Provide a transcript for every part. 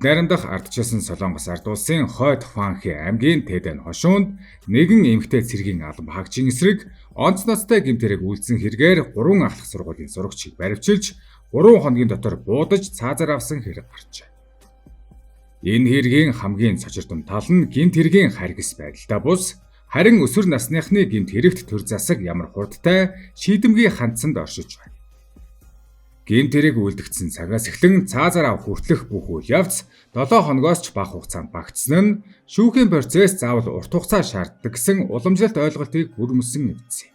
найрамдах ардчилсан Солонгос ард улсын Хойд Хванхи аймгийн Тэдэн хошуунд нэгэн эмэгтэй цэргийн алба хаагчийн эсрэг онц ноцтой гэмтэрэг үйлдсэн хэрэгээр 3 ахлах сургуулийн сурагчийг баривчилж 3 хоногийн дотор буудаж цаазаар авсан хэрэг гарчээ. Энэ хэргийн хамгийн цочирдом тал нь гэмт хэргийн харгас байдалтай бус, харин өсвөр насныхны гэмт хэрэгт төр засаг ямар хурдтай шийдэмгий хандсанд оршиж байна. Гэмт хэрэг үлдэгдсэн цагаас эхлэн цаазаар авах хүртэлх бүх үйл явц 7 хоногоос ч бага хугацаанд багтсан нь шүүхийн процесс заавал урт хугацаа шаарддаг гэсэн уламжлалт ойлголтыг бүрмөсөн эвдсэн.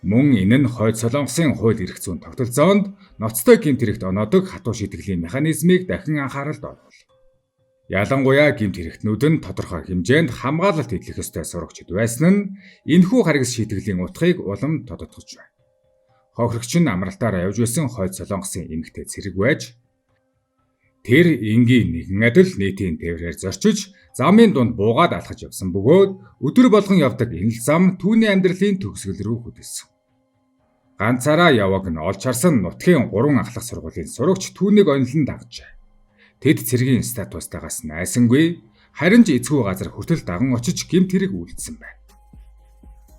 Мөн энэ нь Хойд Солонгосын хууль эрх зүйн тогтолцоонд ноцтой гэмт хэрэгт оноодог хатуу шийтгэлийн механизмыг дахин анхааралд оруулав. Ялангуяа гэмт хэрэгтнүүд нь тодорхой хэмжээнд хамгаалалт идэх ёстой сурагчид байсан нь энэхүү харгас шийтгэлийн утгыг улам тодотгож байна. Хохирогч нь амралтаараа явж байсан Хойд Солонгосын эмэгтэй цэрэг байж тэр энгийн нэгэн адил нийтийн тээврээр зорчиж замын дунд буугаад алхаж явсан бөгөөд өдөр болгон явдаг энэ л зам түүний амьдралын төгсгөл рүү хөдөлсөн. Ганцаараа яваг нь олж харсан нутгийн 3 ахлах сургуулийн сурагч түүнийг онилон дагжээ. Тэд цэргийн статустаагаас найсангүй, харин ч эцгүй газар хүртэл даган очиж гэмт хэрэг үйлдсэн байна.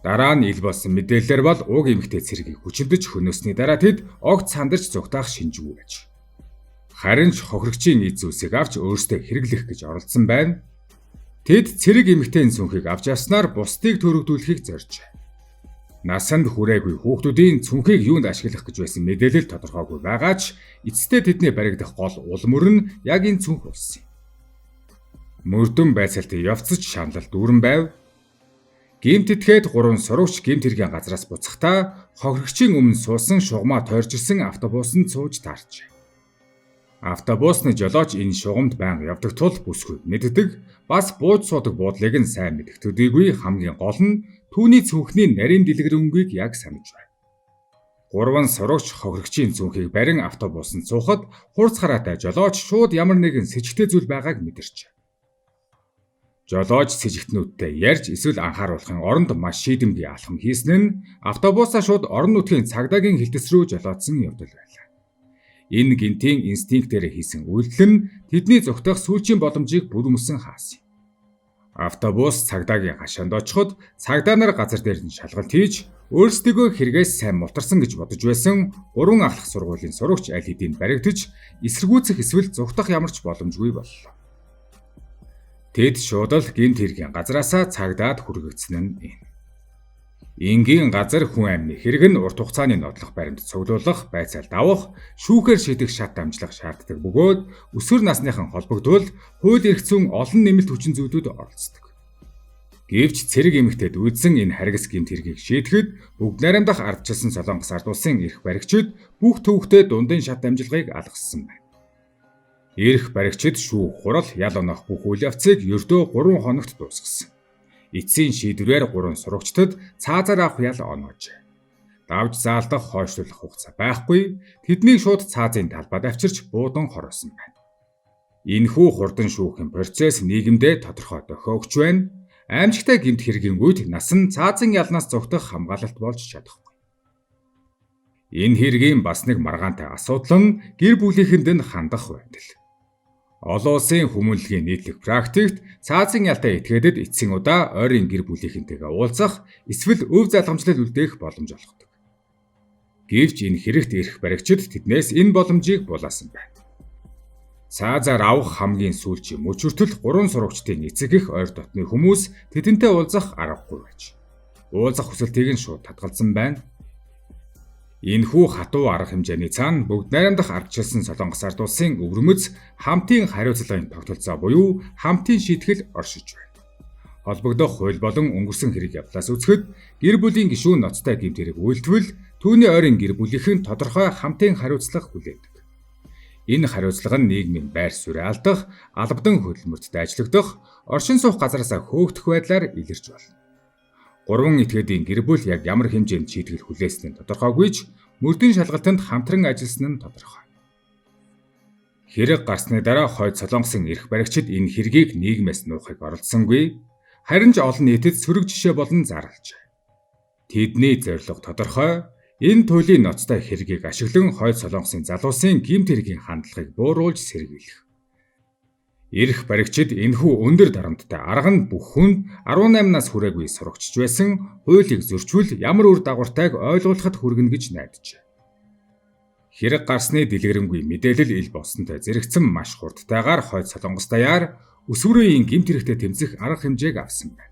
Дараа нь ил болсон мэдээлэлээр бол уг эмэгтэй цэргийг хүчилдэж хөнөөсний дараа тэд огт сандарч зүгтаах шинжгүй байж. Харин ч хохирогчийн эд зүйлсийг авч өөрсдөө хэрэглэх гэж оролдсон байна. Тэд цэрэг эмэгтэйн цүнхийг авч явснаар бусдыг төрөгдүүлэхийг зоржээ. Насанд хүрээгүй хүүхдүүдийн цүнхийг юунд ашиглах гэж байсан мэдээлэл тодорхойгүй байгаа ч эцэстээ тэдний баригдах гол улмөр нь яг энэ цүнх болсон юм. Мөрдөн байцаалтын явцж шаналл дүүрэн байв. Гэмт этгээд 3 сурагч гэмт хэргийн газраас буцахдаа хохирогчийн өмнө суусан шугамаа тойрж ирсэн автобусанд сууж таарчээ. Автобусны жолооч энэ шугамд байнга явдаг тул бүсгүй мэддэг, бас бууж суудаг буудлыг нь сайн мэдэх төдийгүй хамгийн гол нь түүний цүнхний нарийн дэлгэрэнгийг яг санаж байна. 3 сурагч хохирогчийн цүнхийг барин автобусанд суухад хурц хараатай жолооч шууд ямар нэгэн сэжигтэй зүйл байгааг мэдэрч. Жолооч сэжигтнүүдтэй ярьж эсвэл анхааруулахын оронд маш шийдэмгий алхам хийсэн нь автобусаа шууд орон нутгийн цагдаагийн хэлтэс рүү жолоодсон явдал байлаа. Энэ гинтийн инстинктээр хийсэн үйлдэл нь тэдний зүгтах сүүлчийн боломжийг бүрмөсөн хаасан. Автобус цагдаагийн хашаанд очиход цагдаа нар газар дээр нь шалгалт хийж өөрсдөө хэрэгээс сайн мутарсан гэж бодож байсан 3 ахлах сургуулийн сурагч аль хэдийн баригдаж эсэргүүцэх эсвэл зүгтах ямар ч боломжгүй боллоо. Тэд шууд л гэмт хэргийн газраасаа цагдаад хүргэгдсэн нь энэ. Энгийн газар хүн амны хэрэг нь урт хугацааны нотлох баримт цуглуулах, байцаалт авах, шүүхээр шийдэх шат амжлах шаарддаг бөгөөд өсвөр насныхан холбогдвол хууль эрх зүйн олон нэмэлт хүчин зүйлүүд оролцдог. Гэвч цэрэг эмэгтэйд үүдсэн энэ харгас гэмт хэргийг шийдэхэд бүгд найрамдах ардчилсан Солонгос ард улсын эрх баригчид бүх төвхтэй дундын шат амжилгыг алгассан байна. Эрх баригчид шүүх хурал ял онох бүх үйл явцыг ердөө 3 хоногт дуусгасан. Эцсийн шийдвэрээр 3 сурагчдад цаазаар авах ял оноожээ. Давж заалдах хойшлуулах хугацаа байхгүй, тэднийг шууд цаазын талбайд авчирч буудан хороосон байна. Энэхүү хурдан шүүхийн процесс нийгэмдээ тодорхой дохио өгч байна. Аимшигтай гэмт хэргийн үед нас нь цаазын ялнаас зугтах хамгаалалт болж чадахгүй. Энэ хэргийн бас нэг маргаантай асуудал нь гэр бүлийнхэнд нь хандах байдал. Олон улсын хүмүүнлэгийн нийтлэг практикт цаазын ялтай этгээдэд эцсийн удаа ойрын гэр бүлийнхэнтэйгээ уулзах эсвэл өв залгамжлал үлдээх боломж олгодог. Гэвч энэ хэрэгт эрх баригчид тэднээс энэ боломжийг булаасан байна. Цаазаар авах хамгийн сүүлчийн мөч хүртэл 3 сурагчдын эцэг их ойр дотны хүмүүс тэдэнтэй уулзах аргагүй байж. Уулзах хүсэлтийг нь шууд татгалзсан байна. Энэхүү хатуу арга хэмжээний цаана бүгд найрамдах ардчилсан Солонгос ард улсын өвөрмөц хамтын хариуцлагын тогтолцоо буюу хамтын шийтгэл оршиж байна. Холбогдох хууль болон өнгөрсөн хэрэг явдлаас үзэхэд гэр бүлийн гишүүн ноцтой гэмт хэрэг үйлдвэл түүний ойрын гэр бүлийнхэн тодорхой хамтын хариуцлага хүлээдэг. Энэ хариуцлага нь нийгмийн байр суурь алдах, албадан хөдөлмөртөд ажиллагдах, оршин суух газараасаа хөөгдөх байдлаар илэрч байна. 3 этгээдийн гэр бүл яг ямар хэмжээнд шийтгэл хүлээсэн нь тодорхойгүй ч мөрдөн шалгалтанд хамтран ажилласан нь тодорхой. Хэрэг гарсны дараа Хойд Солонгосын эрх баригчид энэ хэргийг нийгмээс нуухыг оролдсонгүй, харин ч олон нийтэд сөрөг жишээ болон зарлжээ. Тэдний зорилго тодорхой, энэ туйлын ноцтой хэргийг ашиглан Хойд Солонгосын залуусын гэмт хэргийн хандлагыг бууруулж сэргийлэх. Ирэх баригчид энэхүү өндөр дарамттай арга нь бүх хүнд 18 нас хүрээгүй сурагчж байсан хуулийг зөрчүүл ямар үр дагавартайг ойлгуулахад хүргэнэ гэж найджээ. Хэрэг гарсны дэлгэрэнгүй мэдээлэл ил болсонтой зэрэгцэн маш хурдтайгаар хойд Солонгос даяар өсвөрийн гэмт хэрэгтээ тэмцэх арга хэмжээг авсан байна.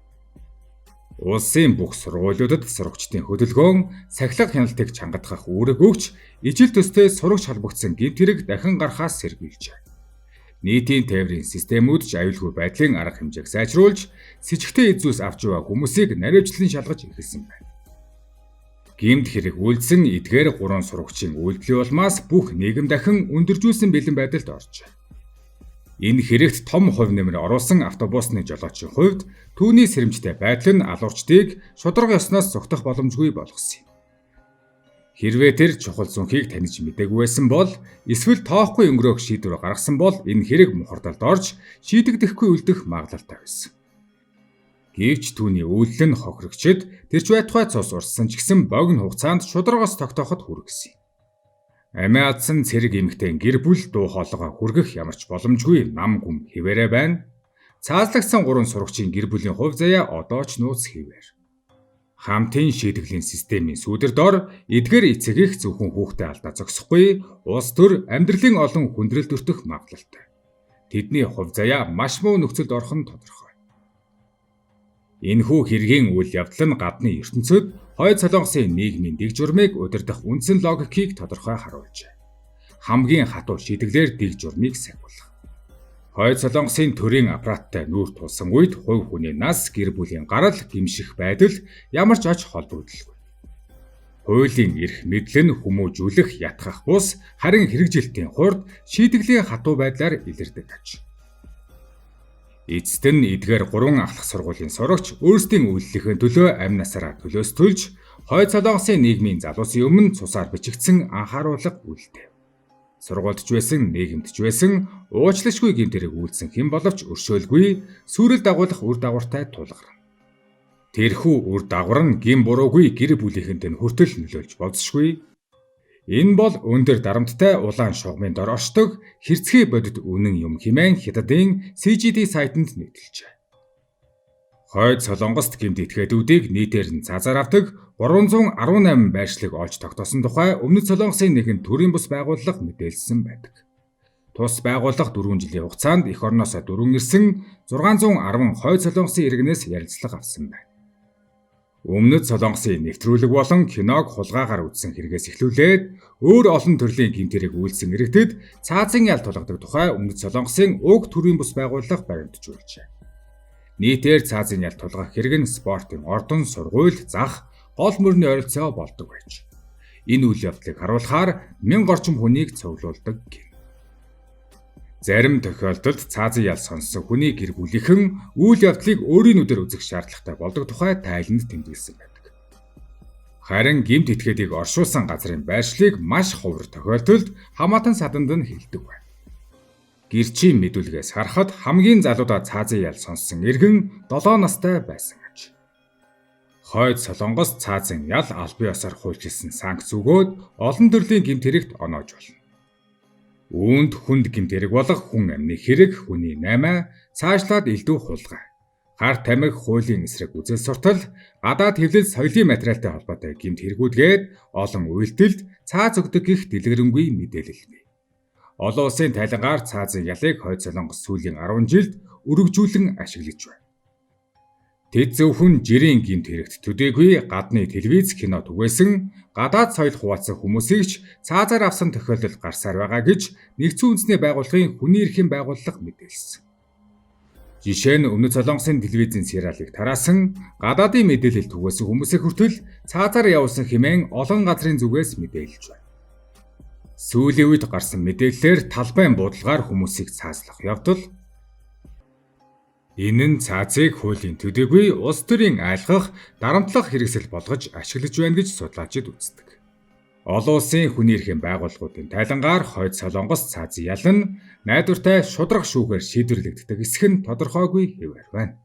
Улсын бүх сургуулиудад сурагчдын хөдөлгөөн, сахилга хяналтыг чангадах үүрэг өгч, ижил төстэй сурагч холбогдсон гэмт хэрэг дахин гарахаас сэргийлжээ. Нийтийн тээврийн системүүд ч аюулгүй байдлын арга хэмжээг сайжруулж, с ิจ гтэй эзүүс авч яваа хүмүүсийг наривчлан шалгаж эхэлсэн байна. Гэмт хэрэг үйлдсэн эдгээр 3 сурагчийн үйлдэлийн улмаас бүх нийгэм дахин өндөржүүлсэн бэлэн байдалд оржээ. Энэ хэрэгт том хувь нэмэр оруулсан автобусны жолоочийн хувьд түүний сэрэмжтэй байдал нь алуурчдыг шударга ёсноос зогтох боломжгүй болгосон юм. Хэрвээ тэр чухал зүнхийг таних мэдээгүй байсан бол эсвэл тоохгүй өнгөрөөх шийдвэр гаргасан бол энэ хэрэг мухардалд орж шийдэгдэхгүй үлдэх магадлалтай байсан. Гэвч түүний үйлдэл нь хохирогчд тэрч байтугай цус урссан ч гэсэн богино хугацаанд шударгаас тогтооход хүргэсэн. Амиа алдсан цэрэг эмэгтэй гэр бүл дуу хоолойгоо хүргэх ямарч боломжгүй нам гүм хэвээрээ байна. Цаазлагдсан 3 сурагчийн гэр бүлийн хувь заяа одоо ч нууц хэвээр. Хамтын шийтгэлийн системийн сүудэр дор эдгээр эцэг их зөвхөн хүүхдээ алдаа зогсохгүй улс төр амьдралын олон хүндрэл төртөх магадлалтай. Тэдний хувь заяа маш муу нөхцөлд орох нь тодорхой. Энэхүү хэргийн үйл явдал нь гадны ертөнцид хойд Солонгосын нийгмийн дэг журмыг удирдах үндсэн логикийг тодорхой харуулжээ. Хамгийн хатуу шийдэглэр дэг журмыг сахиулах. Хойд Солонгосын төрийн аппараттай нүүр тулсан үед хувь хүний нас, гэр бүлийн гарал, гэмших байдал ямар ч оч холбогдлоо. Хуулийн эрх мэдэл нь хүмүүжүүлэх, ятгах бус харин хэрэгжилтийн хурд шийдэглийн хатуу байдлаар илэрдэг аж. Эцэст нь эдгээр 3 ахлах сургуулийн сурагч өөрсдийн үйлдэлийнхээ төлөө амь насаараа төлөөс төлж хойд Солонгосын нийгмийн залуусын өмнө цусаар бичигдсэн анхааруулга үлдээв. Сургуульдж байсан, нийгэмдж байсан, уучлалшгүй гэмт хэрэг үйлдсэн хэн боловч өршөөлгүй, сүрэл дагуулах үр дагавартай тулгарна. Тэрхүү үр дагавар нь гин буруугүй гэр бүлийнхэнд нь хүртэл нөлөөлж болзошгүй. Энэ бол өндөр дарамттай улаан шугамын дор оршдог хэрцгий бодит үнэн юм хэмээн Хятадын CGD сайтанд нийтэлжээ. Хойд Солонгост гэмт этгээдүүдийг нийтээр нь цаазаар авдаг 318 байршлыг олж тогтоосон тухай Өмнөд Солонгосын нэгэн төрийн бус байгууллага мэдээлсэн байдаг. Тус байгууллага 4 жилийн хугацаанд эх орноосоо дөрвөн ирсэн 610 хойд Солонгосын иргэнээс ярилцлага авсан байна. Өмнөд Солонгосын нэвтрүүлэг болон киног хулгайгаар үзсэн хэрэгээс эхлүүлээд өөр олон төрлийн гэмт хэрэг үйлдсэн иргэдэд цаазын ял тулгадаг тухай Өмнөд Солонгосын уг төрийн бус байгууллага баримтжуулжээ. Нийтээр цаазын ял тулгах хэрэг нь спортын ордон, сургууль, зах, гол мөрний ойролцоо болдог байж. Энэ үйл явдлыг харуулахаар 1000 орчим хүнийг цуглуулдаг гин. Зарим тохиолдолд цаазын ял сонссон хүний гэр бүлийнхэн үйл явдлыг өөрийн нүдээр үзэх шаардлагатай болдог тухай тайланд тэмдэглэсэн байдаг. Харин гэмт этгээдийг оршуулсан газрын байршлыг маш ховор тохиолдолд хамаатан саданд нь хэлдэг байна. Гэрчийн мэдүүлгээс харахад хамгийн залуудаа цаазын ял сонссон иргэн 7 настай байсан аж. Хойд Солонгос цаазын ял албан ёсоор хуульчилсан санкц өгөөд олон төрлийн гэмт хэрэгт оноож болно. Үүнд хүнд гэмт хэрэг болох хүн амны хэрэг, хүний наймаа, цаашлаад элдв хулгай, гар тамхи хуулийн эсрэг үзэл суртал, гадаад хэвлэл соёлын материалтай холбоотой гэмт хэрэгүүдгээд олон үйлдэлд цааз өгдөг гэх дэлгэрэнгүй мэдээлэл бий. Олон улсын тайлангаар цаазын ялыг хойд Солонгос сүүлийн 10 жилд өргөжүүлэн ашиглаж байна. Тэд зөвхөн жирийн гэмт хэрэгт төдийгүй гадны телевиз, кино түгээсэн гадаад соёл хуваалцах хүмүүсийг ч цаазаар авсан тохиолдол гарсаар байгаа гэж нэгдсэн үндэсний байгууллагын хүний эрхийн байгууллага мэдээлсэн. Жишээ нь Өмнөд Солонгосын телевизийн сериалыг тараасан гадаадын мэдээлэл түгээсэн хүмүүсийн хүртэл цаазаар явуулсан хэмээн олон газрын зүгээс мэдээлж байна. Сүүлийн үед гарсан мэдээллээр талбайн буудалгаар хүмүүсийг цааслах явдал энэ нь цаазыг хуулийн төдийгүй улс төрийн айлгах, дарамтлах хэрэгсэл болгож ашиглаж байна гэж судлаачид үздэг. Олон улсын хүний эрхийн байгууллагуудын тайлангаар хойд Солонгос цаазын ял нь найдвартай шударга шүүхээр шийдвэрлэгддэг эсэх нь тодорхойгүй хэвээр байна.